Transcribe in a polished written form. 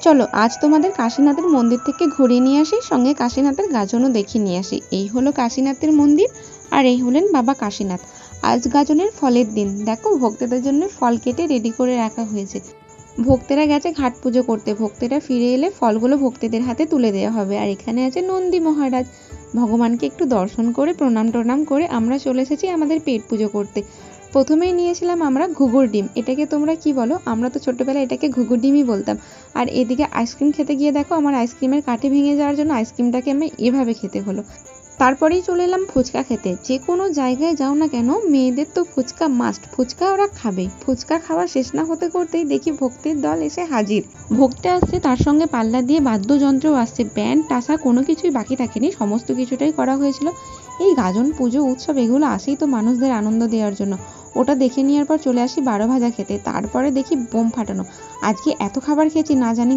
চলো আজ তোমাদের কাশীনাথের মন্দির থেকে ঘুরিয়ে নিয়ে আসি, সঙ্গে কাশীনাথের গাজনও দেখিয়ে নিয়ে আসি। এই হলো কাশীনাথের মন্দির আর এই হলেন বাবা কাশীনাথ। আজ গাজনের ফলের দিন, দেখো ভক্তদের জন্য ফল কেটে রেডি করে রাখা হয়েছে। ভক্তেরা গেছে ঘাট পুজো করতে, ভক্তেরা ফিরে এলে ফলগুলো ভক্তদের হাতে তুলে দেওয়া হবে। আর এখানে আছে নন্দী মহারাজ। ভগবানকে একটু দর্শন করে প্রণাম করে আমরা চলে এসেছি আমাদের পেট পুজো করতে। প্রথমেই নিয়েছিলাম আমরা ঘুঘুর ডিম। এটাকে তোমরা কি বলো? আমরা তো ছোটবেলায় এটাকে ঘুঘুর ডিমই বলতাম। আর এদিকে আইসক্রিম খেতে গিয়ে দেখো আমার আইসক্রিমের কাঠি ভেঙে যাওয়ার জন্য আইসক্রিমটাকে আমি এভাবে খেতে হলো। তারপরেই চলে এলাম ফুচকা খেতে। যে কোনো জায়গায় যাও না কেন মেয়েদের তো ফুচকা মাস্ট, ফুচকা ওরা খাবেই। ফুচকা খাওয়া শেষ না হতে করতেই দেখি ভক্তির দল এসে হাজির। ভক্তি আসছে, তার সঙ্গে পাল্লা দিয়ে বাদ্যযন্ত্রও আসছে, ব্যান্ড টাসা কোনো কিছুই বাকি থাকেনি, সমস্ত কিছুটাই করা হয়েছিল। এই গাজন পুজো উৎসব এগুলো আসেই তো মানুষদের আনন্দ দেওয়ার জন্য। ওটা দেখে নেওয়ার পর চলে আসি 12 ভাজা খেতে। তারপরে দেখি বোম ফাটানো। আজকে এত খাবার খেয়েছি না জানি